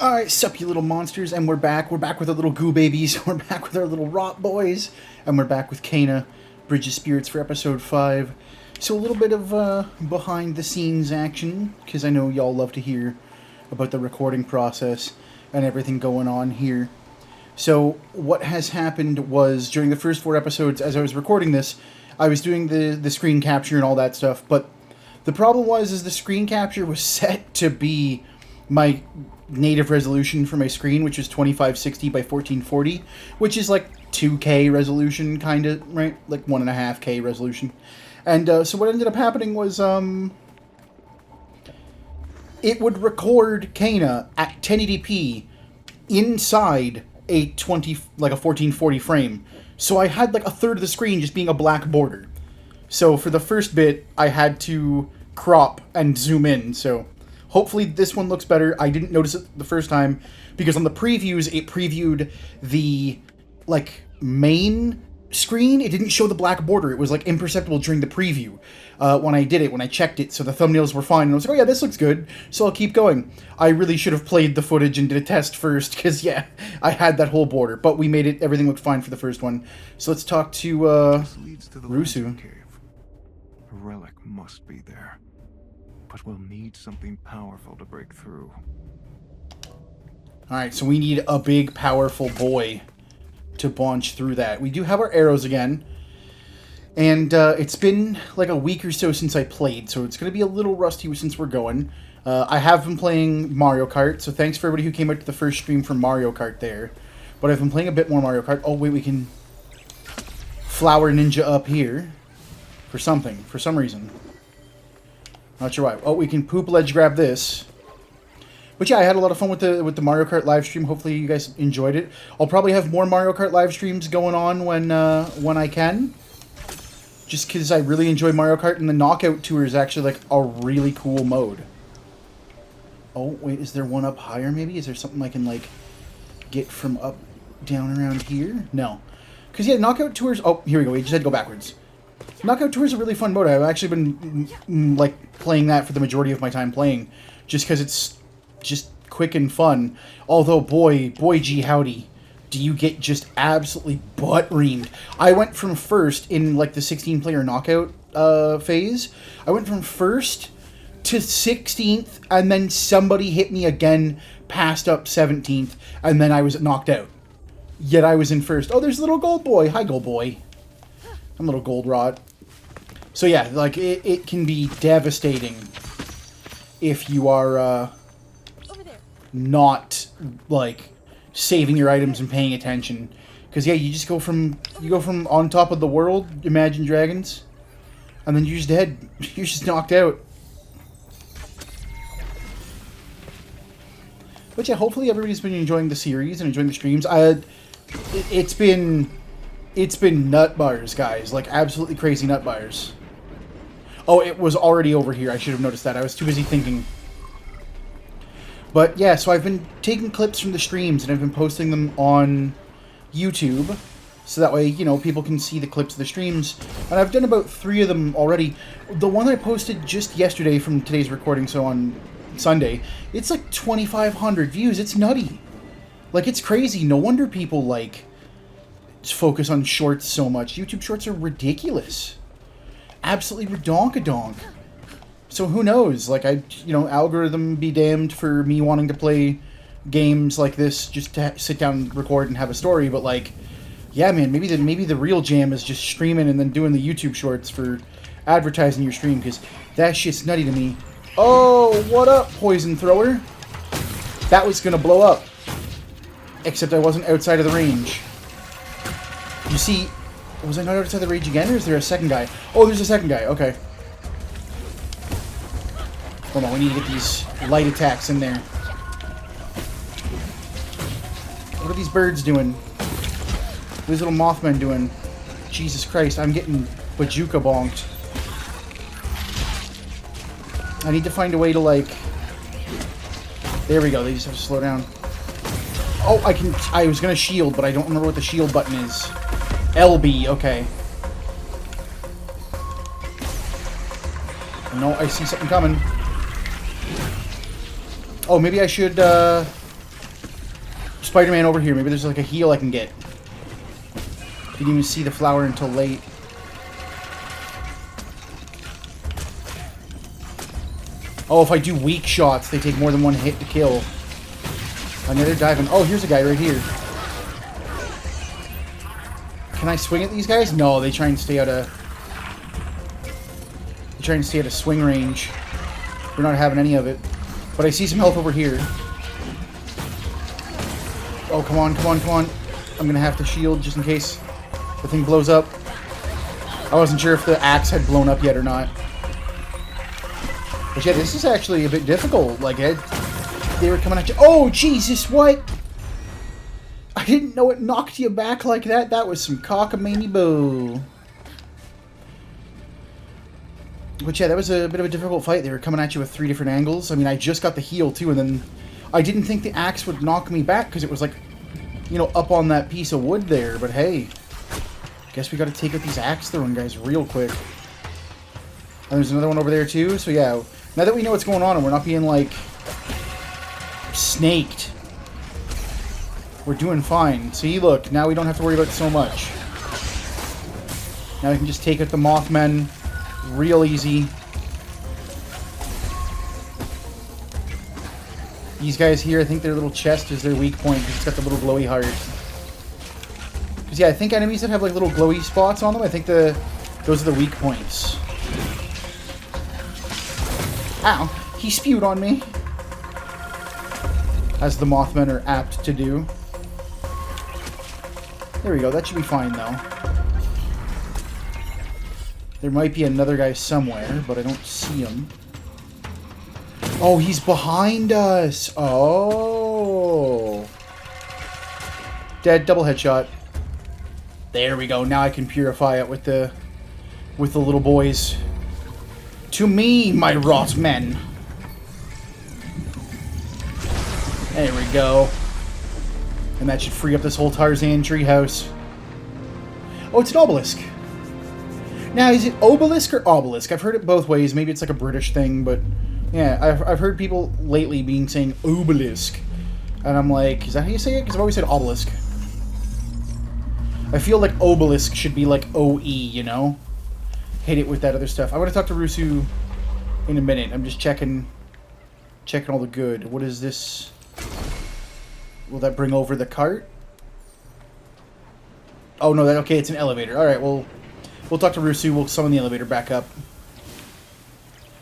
Alright, sup you little monsters, and we're back. We're back with our little goo babies. We're back with our little rot boys. And we're back with Kena, Bridge of Spirits for episode 5. So a little bit of behind the scenes action, because I know y'all love to hear about the recording process and everything going on here. So what has happened was, during the first 4 episodes, as I was recording this, I was doing the screen capture and all that stuff, but the problem was the screen capture was set to be my native resolution for my screen, which is 2560 by 1440, which is like 2K resolution, kind of, right? Like 1.5K resolution. And so what ended up happening was it would record Kena at 1080p inside a 1440 frame. So I had like a third of the screen just being a black border. So for the first bit, I had to crop and zoom in, so hopefully this one looks better. I didn't notice it the first time, because on the previews, it previewed the, like, main screen. It didn't show the black border. It was, like, imperceptible during the preview when I did it, when I checked it, so the thumbnails were fine. And I was like, oh yeah, this looks good, so I'll keep going. I really should have played the footage and did a test first, because, yeah, I had that whole border. But we made it, everything looked fine for the first one. So let's talk to, This leads to the Rusu. cave. A relic must be there. But we'll need something powerful to break through. Alright, so we need a big, powerful boy to launch through that. We do have our arrows again. And it's been like a week or so since I played, so it's going to be a little rusty since we're going. I have been playing Mario Kart, so thanks for everybody who came out to the first stream for Mario Kart there. But I've been playing a bit more Mario Kart. Oh, wait, we can flower ninja up here for something, for some reason. Not sure why. Oh, we can poop ledge grab this. But yeah, I had a lot of fun with the Mario Kart live stream. Hopefully you guys enjoyed it. I'll probably have more Mario Kart live streams going on when I can. Just because I really enjoy Mario Kart, and the Knockout Tour is actually like a really cool mode. Oh, wait, is there one up higher maybe? Is there something I can like get from up, down around here? No. Because yeah, Knockout Tours... Oh, here we go. We just had to go backwards. Knockout Tour is a really fun mode. I've actually been like playing that for the majority of my time playing, just because it's just quick and fun. Although, boy gee howdy, do you get just absolutely butt-reamed. I went from first in like the 16-player knockout phase. I went from first to 16th, and then somebody hit me again, passed up 17th, and then I was knocked out. Yet I was in first. Oh, there's little gold boy. Hi, gold boy. I'm little goldenrod. So yeah, like, it can be devastating if you are not, like, saving your items and paying attention. Because yeah, you go from on top of the world, Imagine Dragons, and then you're just dead. You're just knocked out. But yeah, hopefully everybody's been enjoying the series and enjoying the streams. It's been nut bars, guys. Like, absolutely crazy nut bars. Oh, it was already over here. I should have noticed that. I was too busy thinking. But yeah, so I've been taking clips from the streams, and I've been posting them on YouTube. So that way, you know, people can see the clips of the streams. And I've done about 3 of them already. The one I posted just yesterday from today's recording, so on Sunday, it's like 2,500 views. It's nutty. Like, it's crazy. No wonder people, like, focus on shorts so much. YouTube shorts are ridiculous. Absolutely redonkadonk. So who knows? Like, algorithm be damned for me wanting to play games like this just to sit down and record and have a story, but like, yeah, man, maybe the real jam is just streaming and then doing the YouTube shorts for advertising your stream, because that shit's nutty to me. Oh, what up, poison thrower? That was gonna blow up. Except I wasn't outside of the range. You see, was I not outside the range again, or is there a second guy? Oh, there's a second guy, okay. Hold on, we need to get these light attacks in there. What are these birds doing? What are these little Mothmen doing? Jesus Christ, I'm getting bazooka bonked. I need to find a way to, like... There we go, they just have to slow down. Oh, I was gonna shield, but I don't remember what the shield button is. LB, okay. No, I see something coming. Oh, maybe I should, Spider-Man over here. Maybe there's like a heal I can get. Didn't even see the flower until late. Oh, if I do weak shots, they take more than one hit to kill. I know they're diving. Oh, here's a guy right here. Can I swing at these guys? No, they try and stay out of... They try and stay out of swing range. We're not having any of it. But I see some health over here. Oh, come on, come on, come on. I'm going to have to shield just in case the thing blows up. I wasn't sure if the axe had blown up yet or not. But yeah, this is actually a bit difficult. Like, they were coming at you. Oh, Jesus, what? I didn't know it knocked you back like that. That was some cockamamie boo. But yeah, that was a bit of a difficult fight. They were coming at you with 3 different angles. I mean, I just got the heal too, and then I didn't think the axe would knock me back because it was like, you know, up on that piece of wood there. But hey, guess we got to take out these axe throwing guys real quick. And there's another one over there too. So yeah, now that we know what's going on and we're not being like snaked, we're doing fine. See, look, now we don't have to worry about so much. Now we can just take out the Mothmen real easy. These guys here, I think their little chest is their weak point because it's got the little glowy heart. Because yeah, I think enemies that have like little glowy spots on them, I think those are the weak points. Ow, he spewed on me. As the Mothmen are apt to do. There we go, that should be fine though. There might be another guy somewhere, but I don't see him. Oh, he's behind us! Oh! Dead, double headshot. There we go, now I can purify it with the little boys. To me, my rot men! There we go. And that should free up this whole Tarzan treehouse. Oh, it's an obelisk. Now, is it obelisk or obelisk? I've heard it both ways. Maybe it's like a British thing, but yeah, I've heard people lately saying obelisk. And I'm like, is that how you say it? Because I've always said obelisk. I feel like obelisk should be like OE, you know? Hit it with that other stuff. I want to talk to Rusu in a minute. I'm just checking all the good. What is this? Will that bring over the cart? Oh, no, okay, it's an elevator. All right, well, we'll talk to Rusu. We'll summon the elevator back up.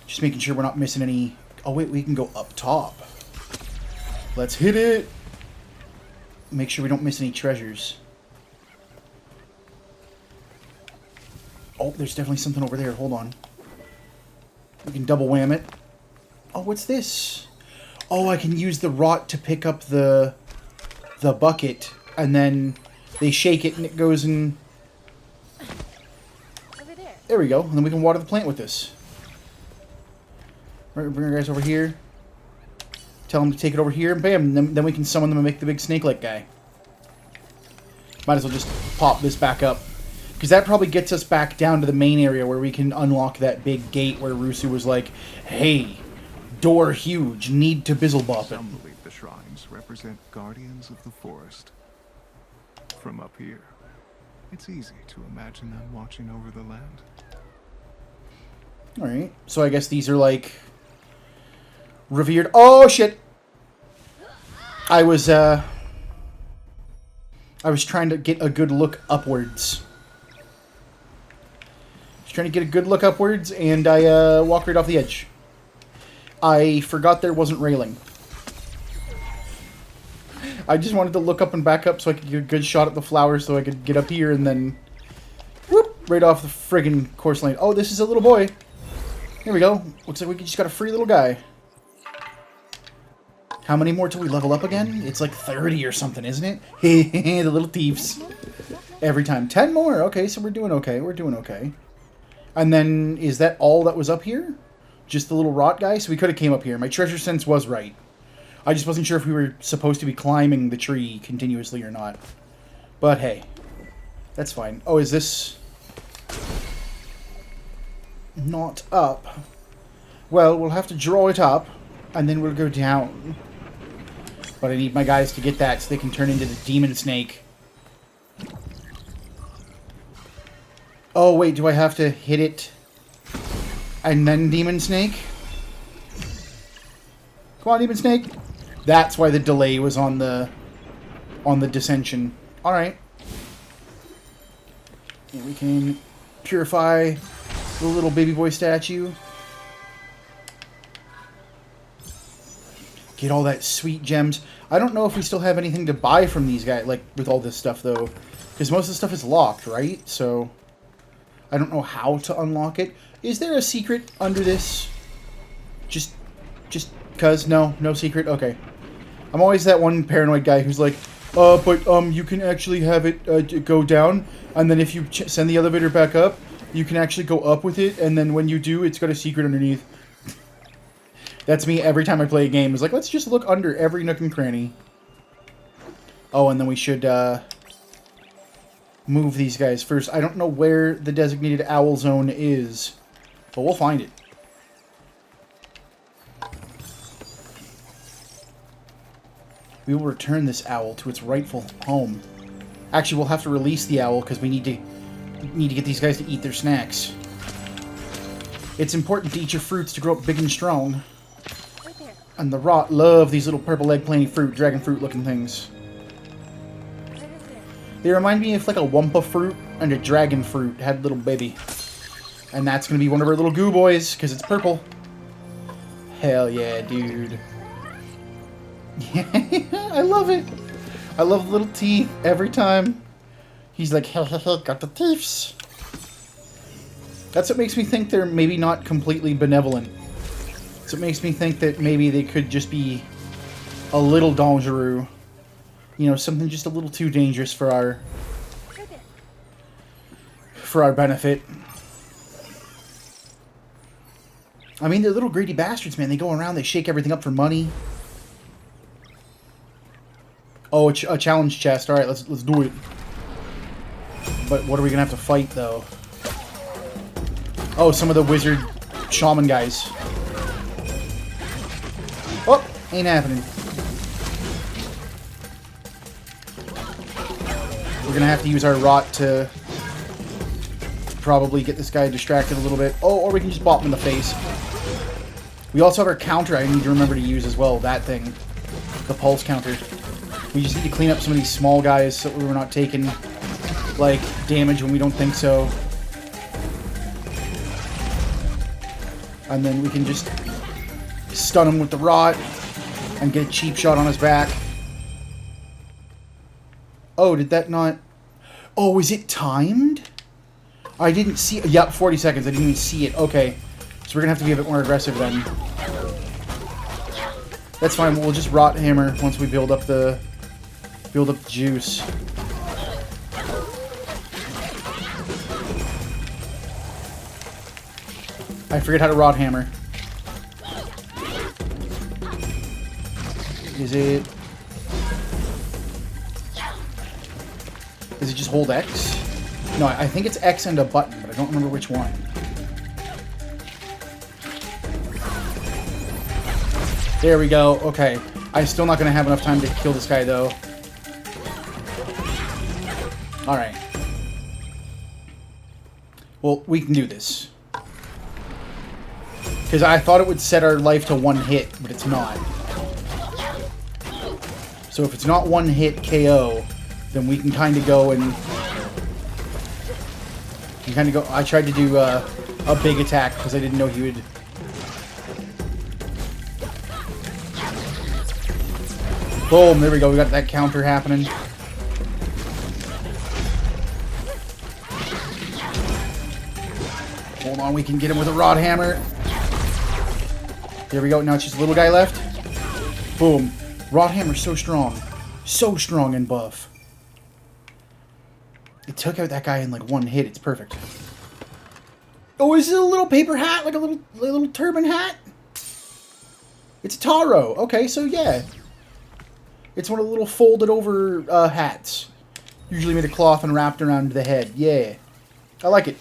Just making sure we're not missing any... Oh, wait, we can go up top. Let's hit it. Make sure we don't miss any treasures. Oh, there's definitely something over there. Hold on. We can double wham it. Oh, what's this? Oh, I can use the rot to pick up the bucket, and then they shake it and it goes in... Over there. There we go. And then we can water the plant with this. Right, bring our guys over here. Tell them to take it over here, and bam, then we can summon them and make the big snake-like guy. Might as well just pop this back up. Because that probably gets us back down to the main area where we can unlock that big gate where Rusu was like, hey, door huge, need to bizzlebop it. Some believe the shrines represent guardians of the forest. From up here, it's easy to imagine them watching over the land. Alright, so I guess these are like... revered... Oh, shit! I was trying to get a good look upwards. Trying to get a good look upwards, and I walked right off the edge. I forgot there wasn't railing. I just wanted to look up and back up so I could get a good shot at the flowers so I could get up here and then... whoop! Right off the friggin' course lane. Oh, this is a little boy. Here we go. Looks like we just got a free little guy. How many more till we level up again? It's like 30 or something, isn't it? The little thieves. Every time. 10 more. Okay, so we're doing okay. We're doing okay. And then, is that all that was up here? Just the little rot guy? So we could have came up here. My treasure sense was right. I just wasn't sure if we were supposed to be climbing the tree continuously or not. But hey. That's fine. Oh, is this... not up? Well, we'll have to draw it up. And then we'll go down. But I need my guys to get that so they can turn into the demon snake. Oh, wait, do I have to hit it and then demon snake? Come on, demon snake. That's why the delay was on the dissension. All right. And we can purify the little baby boy statue. Get all that sweet gems. I don't know if we still have anything to buy from these guys, like, with all this stuff, though. Because most of the stuff is locked, right? So, I don't know how to unlock it. Is there a secret under this? Just because? No secret? Okay. I'm always that one paranoid guy who's like, but you can actually have it go down, and then if you send the elevator back up, you can actually go up with it, and then when you do, it's got a secret underneath. That's me every time I play a game. It's like, let's just look under every nook and cranny. Oh, and then we should move these guys first. I don't know where the designated owl zone is, but we'll find it. We will return this owl to its rightful home. Actually, we'll have to release the owl because we need to get these guys to eat their snacks. It's important to eat your fruits to grow up big and strong. And the rot love these little purple eggplant fruit, dragon fruit looking things. They remind me of like a Wumpa fruit and a dragon fruit had a little baby. And that's going to be one of our little goo boys because it's purple. Hell yeah, dude. I love it. I love the little teeth every time. He's like, hell, got the teeths. That's what makes me think they're maybe not completely benevolent. So it makes me think that maybe they could just be a little dangereux. You know, something just a little too dangerous for our benefit. I mean, they're little greedy bastards, man. They go around, they shake everything up for money. Oh, a challenge chest. All right, let's do it. But what are we gonna have to fight, though? Oh, some of the wizard shaman guys. Oh, ain't happening. We're gonna have to use our rot to probably get this guy distracted a little bit. Oh, or we can just bop him in the face. We also have our counter I need to remember to use as well, that thing. The pulse counter. We just need to clean up some of these small guys so we're not taking, like, damage when we don't think so. And then we can just stun him with the rot and get a cheap shot on his back. Oh, did that not... Oh, is it timed? I didn't see... Yep, 40 seconds. I didn't even see it. Okay. So we're going to have to be a bit more aggressive then. That's fine. We'll just rot hammer once we build up the juice. I forget how to rod hammer. Is it just hold X? No, I think it's X and a button, but I don't remember which one. There we go. Okay. I'm still not going to have enough time to kill this guy, though. Alright. Well, we can do this. Because I thought it would set our life to one hit, but it's not. So if it's not one hit KO, then we can kind of go and... I tried to do a big attack because I didn't know he would... Boom, there we go. We got that counter happening. Hold on, we can get him with a rod hammer. There we go. Now it's just a little guy left. Boom. Rod hammer's so strong. So strong and buff. It took out that guy in like one hit. It's perfect. Oh, is it a little paper hat? Like a little turban hat? It's Taro. Okay, so yeah. It's one of the little folded over hats. Usually made of cloth and wrapped around the head. Yeah. I like it.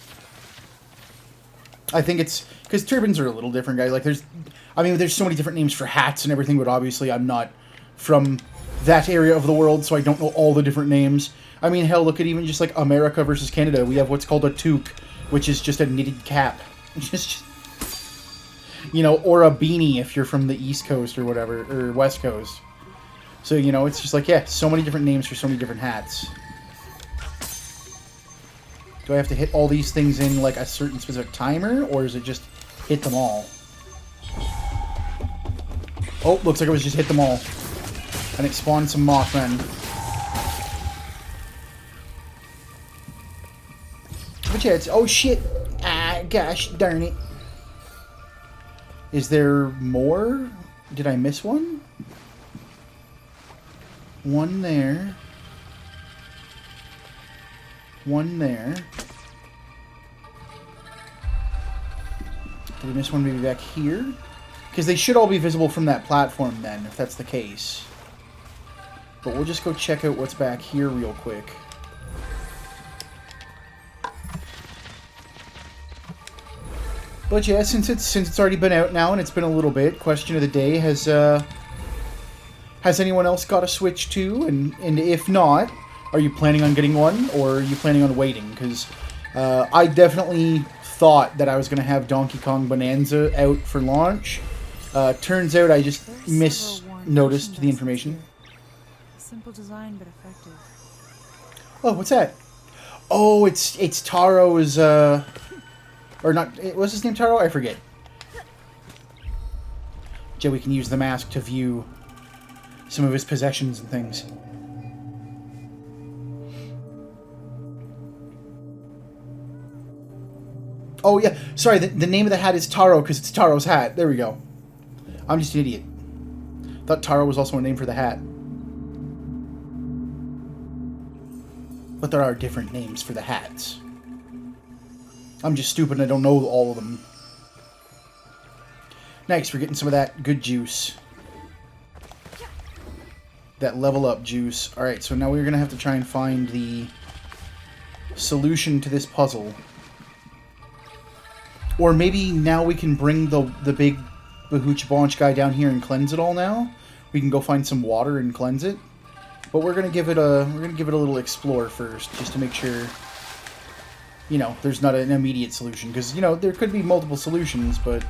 I think it's... Because turbans are a little different, guys. Like, there's so many different names for hats and everything, but obviously I'm not from that area of the world, so I don't know all the different names. I mean, hell, look at even just like America versus Canada. We have what's called a toque, which is just a knitted cap. Just, you know, or a beanie if you're from the East Coast or whatever, or West Coast. So, you know, it's just like, yeah, so many different names for so many different hats. Do I have to hit all these things in, like, a certain specific timer, or is it just hit them all? Oh, looks like it was just hit them all. And it spawned some Mothmen. But yeah, it's... Oh, shit! Ah, gosh darn it. Is there more? Did I miss one? One there. One there. Did we miss one maybe back here? Because they should all be visible from that platform then, if that's the case. But we'll just go check out what's back here real quick. But yeah, since it's already been out now and it's been a little bit, question of the day, has anyone else got a Switch 2? And if not, are you planning on getting one, or are you planning on waiting? Because I definitely thought that I was going to have Donkey Kong Bonanza out for launch. Turns out I just misnoticed the information. Simple design, but effective. Oh, what's that? Oh, it's Taro's, or not, was his name Taro? I forget. Joey can use the mask to view some of his possessions and things. Oh, yeah. Sorry, the name of the hat is Taro because it's Taro's hat. There we go. I'm just an idiot. Thought Taro was also a name for the hat. But there are different names for the hats. I'm just stupid and I don't know all of them. Nice, we're getting some of that good juice. That level up juice. Alright, so now we're going to have to try and find the solution to this puzzle. Or maybe now we can bring the big Bahooch Bonch guy down here and cleanse it all now. We can go find some water and cleanse it. But we're gonna give it a little explore first, just to make sure, you know, there's not an immediate solution. Because, you know, there could be multiple solutions, but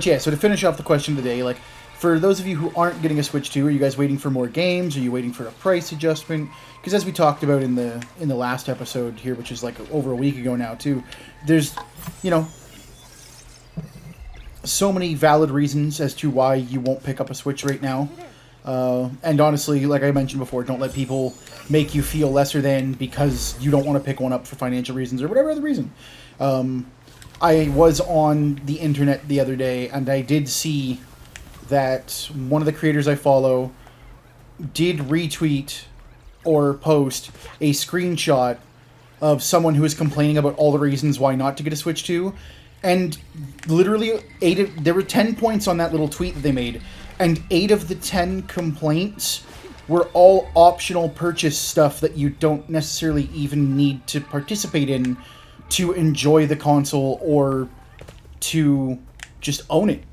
yeah, so to finish off the question today, like, for those of you who aren't getting a Switch 2, are you guys waiting for more games? Are you waiting for a price adjustment? Because as we talked about in the last episode here, which is like over a week ago now too, there's, you know, so many valid reasons as to why you won't pick up a Switch right now. And honestly, like I mentioned before, don't let people make you feel lesser than because you don't want to pick one up for financial reasons or whatever other reason. I was on the internet the other day and I did see that one of the creators I follow did retweet or post a screenshot of someone who was complaining about all the reasons why not to get a Switch 2. And literally, there were 10 points on that little tweet that they made. And 8 of the 10 complaints were all optional purchase stuff that you don't necessarily even need to participate in to enjoy the console or to just own it.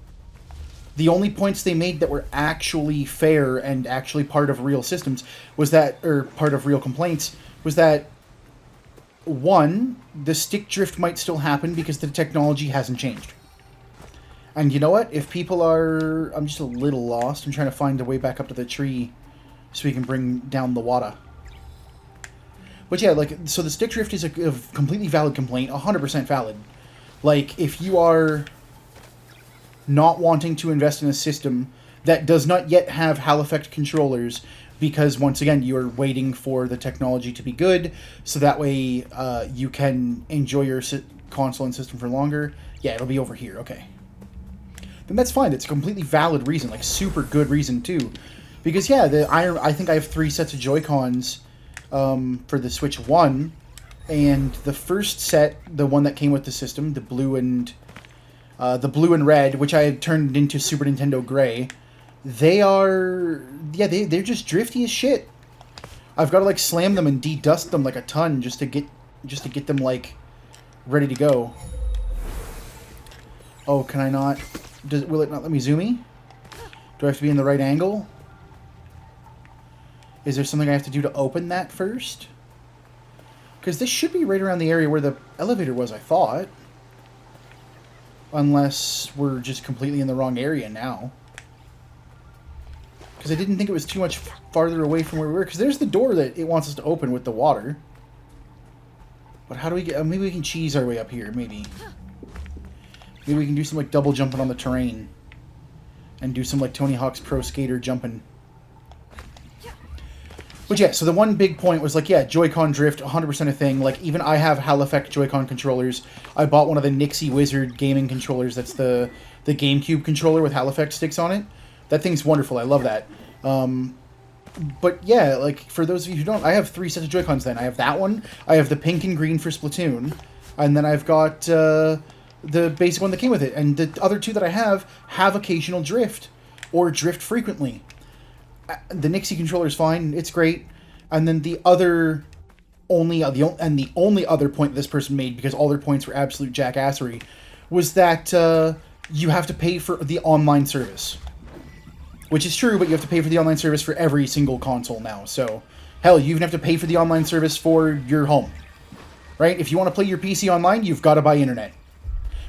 The only points they made that were actually fair and actually part of real systems was that, or part of real complaints, was that, one, the stick drift might still happen because the technology hasn't changed. And you know what? If people are... I'm just a little lost. I'm trying to find a way back up to the tree so we can bring down the water. But yeah, like, so the stick drift is a completely valid complaint, 100% valid. Like, if you are not wanting to invest in a system that does not yet have Hall effect controllers, because once again, you're waiting for the technology to be good, so that way you can enjoy your console and system for longer. Yeah, it'll be over here, okay. Then that's fine, it's a completely valid reason, like super good reason too. Because yeah, I think I have 3 sets of Joy-Cons for the Switch 1, and the first set, the one that came with the system, the blue and red, which I had turned into Super Nintendo Gray, they're just drifty as shit. I've got to like slam them and de-dust them like a ton just to get them like ready to go. Oh, can I not? Will it not let me zoom? Do I have to be in the right angle? Is there something I have to do to open that first? Because this should be right around the area where the elevator was, I thought. Unless we're just completely in the wrong area now. Because I didn't think it was too much farther away from where we were. Because there's the door that it wants us to open with the water. But how do we get... maybe we can cheese our way up here, maybe. Maybe we can do some, like, double jumping on the terrain. And do some, like, Tony Hawk's Pro Skater jumping. But yeah, so the one big point was, like, yeah, Joy-Con drift, 100% a thing. Like, even I have HAL Effect Joy-Con controllers. I bought one of the Nixie Wizard gaming controllers. That's the GameCube controller with HAL Effect sticks on it. That thing's wonderful. I love that. But yeah, like, for those of you who don't, I have 3 sets of Joy-Cons then. I have that one. I have the pink and green for Splatoon. And then I've got the basic one that came with it. And the other 2 that I have occasional drift. Or drift frequently. The Nixie controller is fine. It's great. And then the only other point this person made, because all their points were absolute jackassery, was that you have to pay for the online service. Which is true, but you have to pay for the online service for every single console now. So, hell, you even have to pay for the online service for your home. Right? If you want to play your PC online, you've got to buy internet.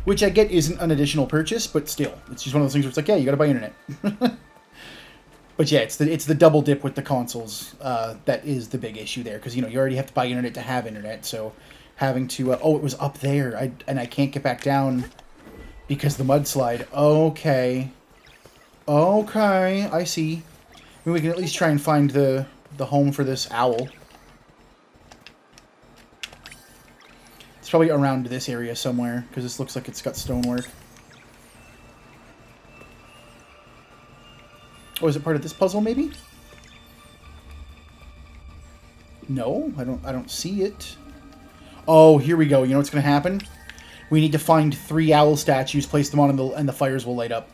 Which I get isn't an additional purchase, but still. It's just one of those things where it's like, yeah, you got to buy internet. But yeah, it's the double dip with the consoles that is the big issue there. Because, you know, you already have to buy internet to have internet. So, having to... oh, it was up there. And I can't get back down because the mudslide. Okay. Okay, I see. I mean, we can at least try and find the home for this owl. It's probably around this area somewhere, because this looks like it's got stonework. Oh, is it part of this puzzle, maybe? No, I don't see it. Oh, here we go. You know what's going to happen? We need to find 3 owl statues, place them on, and the fires will light up.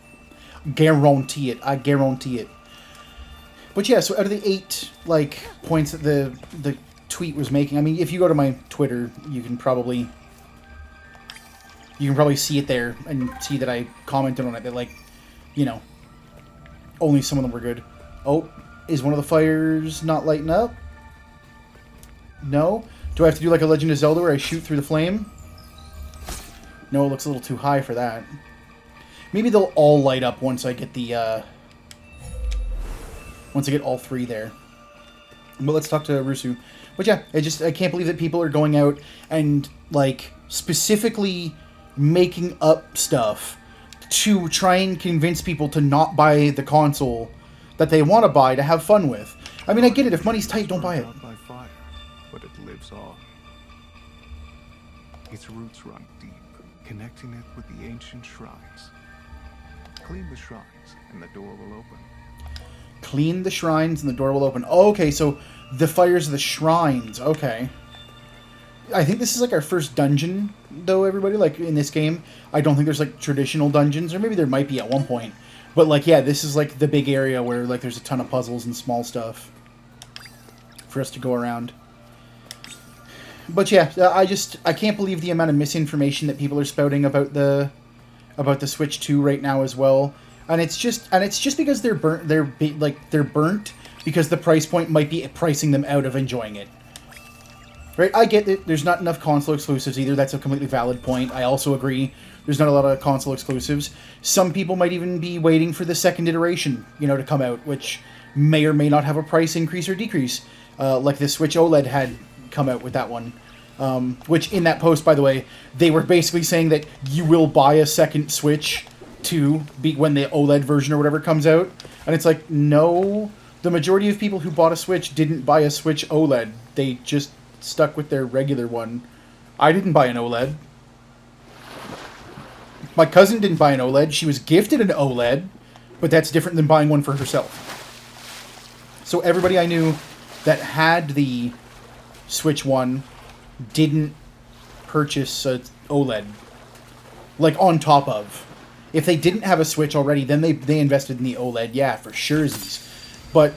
Guarantee it. I guarantee it. But yeah, so out of the 8 like points that the tweet was making, I mean, if you go to my Twitter, you can probably see it there and see that I commented on it that, like, you know, only some of them were good. Oh, is one of the fires not lighting up? No? Do I have to do like a Legend of Zelda where I shoot through the flame? No, it looks a little too high for that. Maybe they'll all light up once I get the, once I get all 3 there. But let's talk to Rusu. But yeah, I can't believe that people are going out and, like, specifically making up stuff to try and convince people to not buy the console that they want to buy to have fun with. I mean, I get it. If money's tight, don't buy it. By fire, but it lives on. Its roots run deep, connecting it with the ancient shrines. Clean the shrines, and the door will open. Clean the shrines, and the door will open. Oh, okay, so the fires of the shrines. Okay. I think this is like our first dungeon, though, everybody, like, in this game. I don't think there's, like, traditional dungeons, or maybe there might be at one point. But, like, yeah, this is, like, the big area where, like, there's a ton of puzzles and small stuff for us to go around. But, yeah, I can't believe the amount of misinformation that people are spouting about the Switch 2 right now as well. And it's just because they're burnt because the price point might be pricing them out of enjoying it. Right, I get it. There's not enough console exclusives either. That's a completely valid point. I also agree. There's not a lot of console exclusives. Some people might even be waiting for the second iteration, you know, to come out, which may or may not have a price increase or decrease, like the Switch OLED had come out with that one. Which in that post, by the way, they were basically saying that you will buy a second Switch when the OLED version or whatever comes out. And it's like, no. The majority of people who bought a Switch didn't buy a Switch OLED. They just stuck with their regular one. I didn't buy an OLED. My cousin didn't buy an OLED. She was gifted an OLED, but that's different than buying one for herself. So everybody I knew that had the Switch 1 didn't purchase an OLED. Like, on top of. If they didn't have a Switch already, then they invested in the OLED. Yeah, for surezies. But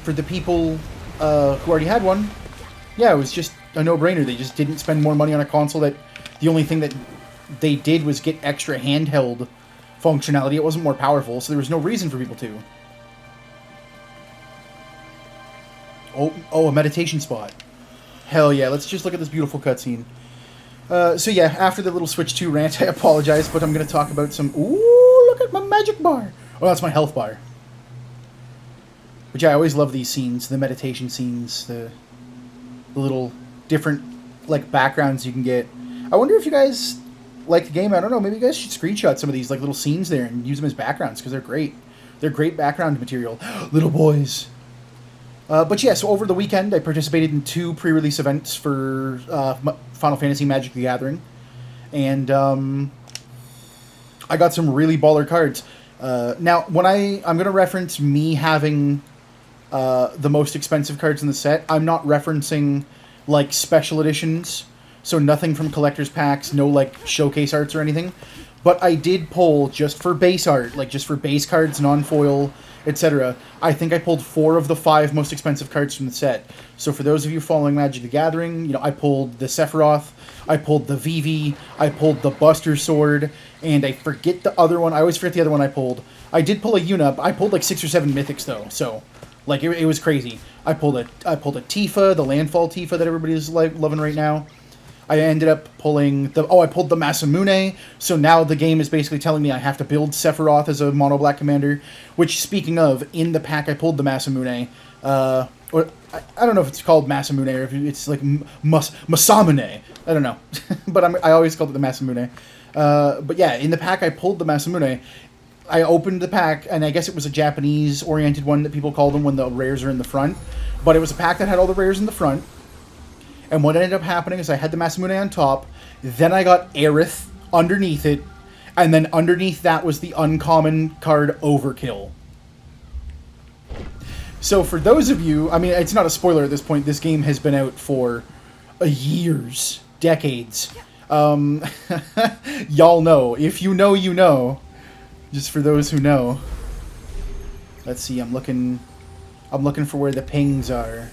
for the people who already had one, yeah, it was just a no-brainer. They just didn't spend more money on a console that the only thing that they did was get extra handheld functionality. It wasn't more powerful, so there was no reason for people to. Oh, a meditation spot. Hell yeah, let's just look at this beautiful cutscene. So yeah, after the little Switch 2 rant, I apologize, but I'm going to talk about some... Ooh, look at my magic bar! Oh, that's my health bar. But yeah, I always love these scenes, the meditation scenes, the little different, like, backgrounds you can get. I wonder if you guys like the game. I don't know, maybe you guys should screenshot some of these, like, little scenes there and use them as backgrounds, because they're great. They're great background material. Little boys. But yeah, so over the weekend, I participated in 2 pre-release events for Final Fantasy Magic the Gathering. And I got some really baller cards. Now, when I'm going to reference me having the most expensive cards in the set, I'm not referencing, like, special editions. So nothing from collector's packs, no, like, showcase arts or anything. But I did pull, just for base art, like, just for base cards, non-foil, etc. I think I pulled 4 of the 5 most expensive cards from the set. So for those of you following Magic the Gathering, you know, I pulled the Sephiroth, I pulled the Vivi, I pulled the Buster Sword, and I forget the other one. I always forget the other one I pulled. I did pull a Yuna. I pulled like 6 or 7 mythics though, so like it was crazy. I pulled a Tifa, the Landfall Tifa that everybody's like loving right now. I ended up pulling I pulled the Masamune, so now the game is basically telling me I have to build Sephiroth as a mono black commander, which, speaking of, in the pack I pulled the Masamune, or I don't know if it's called Masamune or if it's like Masamune, I don't know, but I always called it the Masamune, but yeah, in the pack I pulled the Masamune. I opened the pack, and I guess it was a Japanese-oriented one that people call them when the rares are in the front, but it was a pack that had all the rares in the front. And what ended up happening is I had the Masamune on top, then I got Aerith underneath it, and then underneath that was the uncommon card Overkill. So for those of you, I mean, it's not a spoiler at this point, this game has been out for years, decades. Y'all know. If you know, you know. Just for those who know. Let's see, I'm looking for where the pings are.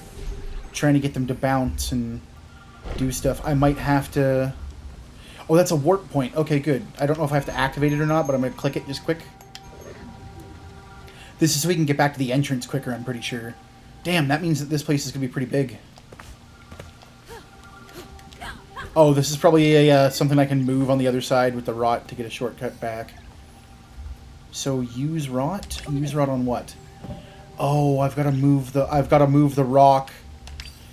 Trying to get them to bounce and do stuff. I might have to... Oh, that's a warp point. Okay, good. I don't know if I have to activate it or not, but I'm going to click it just quick. This is so we can get back to the entrance quicker, I'm pretty sure. Damn, that means that this place is going to be pretty big. Oh, this is probably a something I can move on the other side with the rot to get a shortcut back. So use rot? Use rot on what? Oh, I've got to move the rock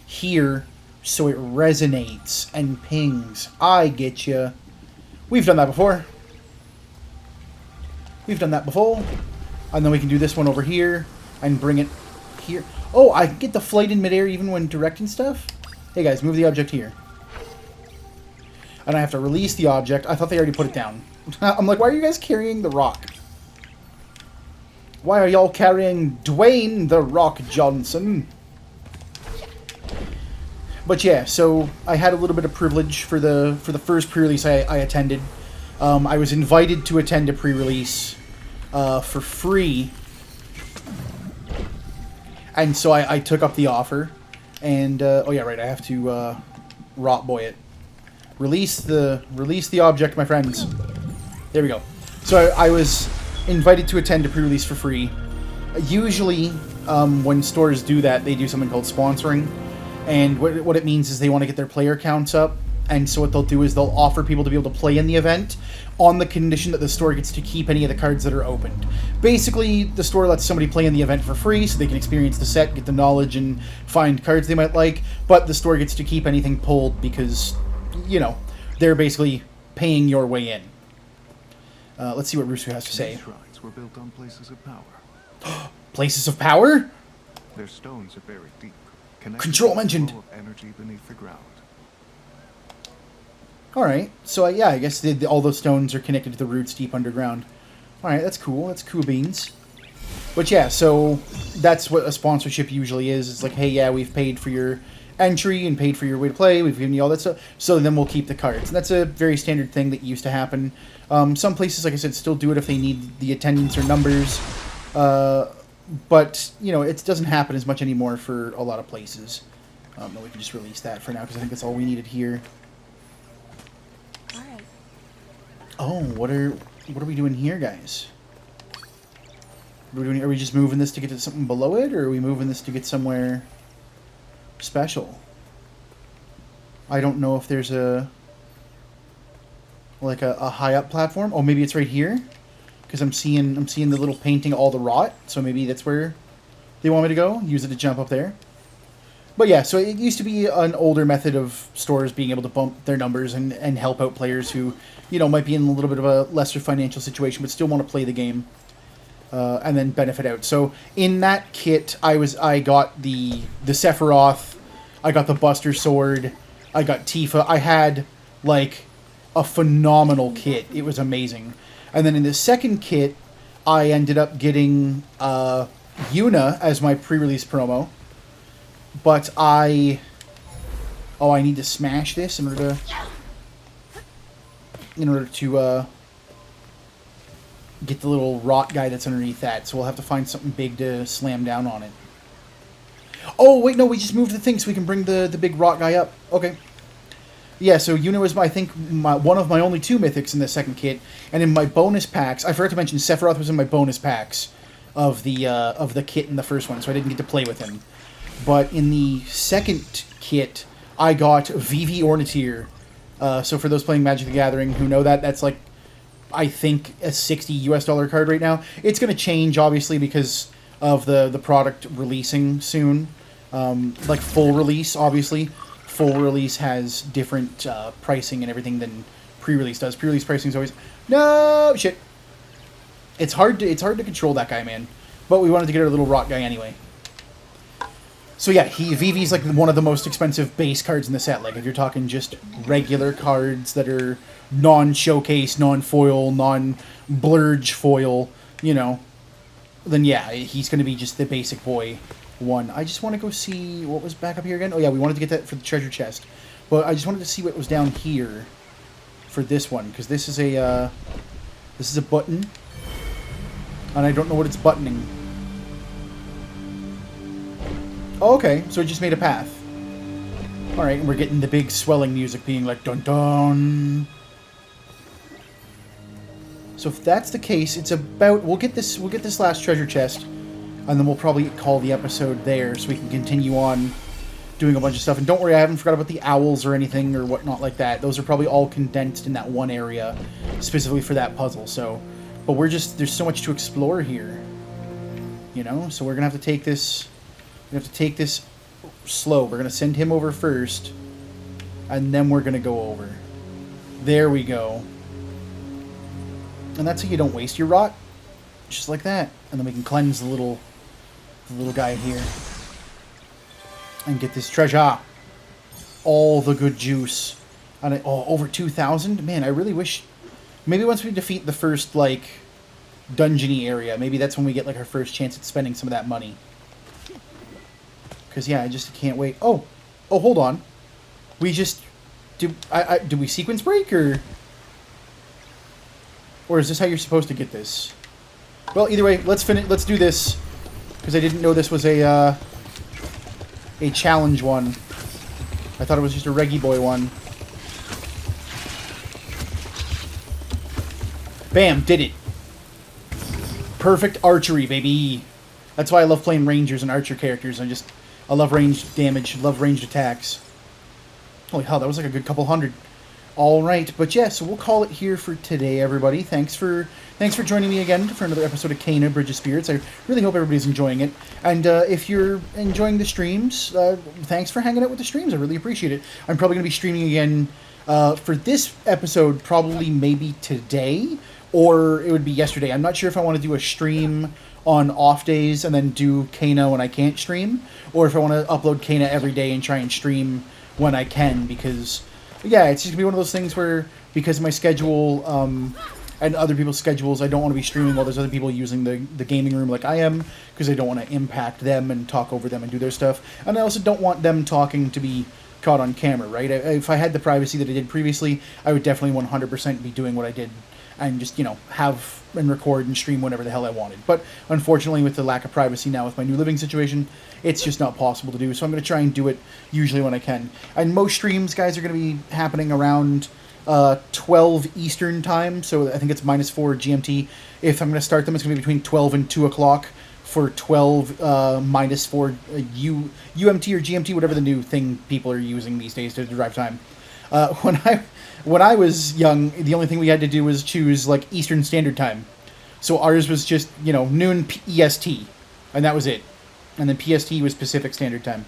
here so it resonates and pings. I get you. We've done that before. And then we can do this one over here and bring it here. Oh, I can get the flight in midair even when directing stuff? Hey guys, move the object here. And I have to release the object. I thought they already put it down. I'm like, why are you guys carrying the rock? Why are y'all carrying Dwayne the Rock Johnson? But yeah, so I had a little bit of privilege for the first pre-release I attended. I was invited to attend a pre-release for free, and so I took up the offer. And oh yeah, right, I have to rot boy it. Release the object, my friends. There we go. So I was invited to attend a pre-release for free. Usually, when stores do that, they do something called sponsoring. And what it means is they want to get their player counts up. And so what they'll do is they'll offer people to be able to play in the event on the condition that the store gets to keep any of the cards that are opened. Basically, the store lets somebody play in the event for free so they can experience the set, get the knowledge, and find cards they might like. But the store gets to keep anything pulled because, you know, they're basically paying your way in. Let's see what Rusu has to say. These shrines were built on places of power. Places of power? Their stones are buried deep. Control mentioned. Full of energy beneath the ground. Alright, so yeah, I guess all those stones are connected to the roots deep underground. Alright, that's cool. That's cool beans. But yeah, so that's what a sponsorship usually is. It's like, hey, yeah, we've paid for your entry and paid for your way to play. We've given you all that stuff. So then we'll keep the cards. And that's a very standard thing that used to happen. Some places, like I said, still do it if they need the attendance or numbers. But, you know, it doesn't happen as much anymore for a lot of places. No, we can just release that for now because I think that's all we needed here. Alright. Oh, what are we doing here, guys? Are we just moving this to get to something below it, or are we moving this to get somewhere? special. I don't know if there's a high up platform. Oh, maybe it's right here, because I'm seeing the little painting, all the rot. So maybe that's where they want me to go. Use it to jump up there. But yeah, so it used to be an older method of stores being able to bump their numbers and help out players who, you know, might be in a little bit of a lesser financial situation but still want to play the game and then benefit out. So in that kit, I got the Sephiroth, I got the Buster Sword, I got Tifa. I had like a phenomenal kit. It was amazing. And then in the second kit, I ended up getting Yuna as my pre-release promo. But I need to smash this in order to get the little rot guy that's underneath that. So we'll have to find something big to slam down on it. Oh, wait, no, we just moved the thing so we can bring the big rot guy up. Okay. Yeah, so Yuna was, I think, one of my only 2 mythics in the second kit. And in my bonus packs, I forgot to mention Sephiroth was in my bonus packs of the kit in the first one, so I didn't get to play with him. But in the second kit, I got Vivi Ornithir. So for those playing Magic the Gathering who know that, that's like, I think, a $60 US card right now. It's going to change, obviously, because of the product releasing soon. Like full release, obviously. Full release has different pricing and everything than pre-release does. Pre-release pricing is always... No! Shit! It's hard to control that guy, man. But we wanted to get our little rot guy anyway. So yeah, Vivi's like one of the most expensive base cards in the set. Like if you're talking just regular cards that are non-showcase, non-foil, non-blurge foil, you know, then yeah, he's going to be just the basic boy one. I just want to go see what was back up here again. Oh yeah, we wanted to get that for the treasure chest. But I just wanted to see what was down here for this one, because this is a button, and I don't know what it's buttoning. Oh, okay, so it just made a path. Alright, and we're getting the big swelling music being like dun dun. So if that's the case, it's about we'll get this last treasure chest, and then we'll probably call the episode there so we can continue on doing a bunch of stuff. And don't worry, I haven't forgot about the owls or anything or whatnot like that. Those are probably all condensed in that one area specifically for that puzzle. So, but there's so much to explore here. You know? So we're gonna have to take this slow. We're going to send him over first, and then we're going to go over. There we go. And that's how you don't waste your rot. Just like that. And then we can cleanse the little guy here. And get this treasure. All the good juice. And over 2,000? Man, I really wish... Maybe once we defeat the first, like, dungeony area, maybe that's when we get, like, our first chance at spending some of that money. Because, yeah, I just can't wait. Oh, hold on. We just... Do we sequence break, or... Or is this how you're supposed to get this? Well, either way, let's do this. Because I didn't know this was a challenge one. I thought it was just a Reggie Boy one. Bam, did it. Perfect archery, baby. That's why I love playing Rangers and Archer characters. I love ranged damage, love ranged attacks. Holy hell, that was like a good couple hundred. Alright, but yeah, so we'll call it here for today, everybody. Thanks for joining me again for another episode of Kena Bridge of Spirits. I really hope everybody's enjoying it. And if you're enjoying the streams, thanks for hanging out with the streams. I really appreciate it. I'm probably going to be streaming again for this episode, probably maybe today, or it would be yesterday. I'm not sure if I want to do a stream on off days and then do Kena when I can't stream, or if I want to upload Kena every day and try and stream when I can, because yeah, it's just gonna be one of those things where, because of my schedule and other people's schedules, I don't want to be streaming while there's other people using the gaming room like I am, because I don't want to impact them and talk over them and do their stuff, and I also don't want them talking to be caught on camera, right? If I had the privacy that I did previously, I would definitely 100% be doing what I did and just, you know, have and record and stream whenever the hell I wanted. But unfortunately, with the lack of privacy now with my new living situation, it's just not possible to do. So I'm going to try and do it usually when I can. And most streams, guys, are going to be happening around 12 Eastern time. So I think it's -4 GMT. If I'm going to start them, it's going to be between 12 and 2 o'clock for 12 minus 4 UMT or GMT, whatever the new thing people are using these days to drive time. When I was young, the only thing we had to do was choose like Eastern Standard Time. So ours was just, noon EST, and that was it. And then PST was Pacific Standard Time.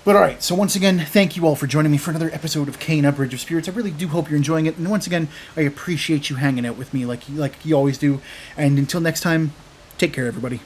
But alright, so once again, thank you all for joining me for another episode of Kena Bridge of Spirits. I really do hope you're enjoying it. And once again, I appreciate you hanging out with me like you always do. And until next time, take care, everybody.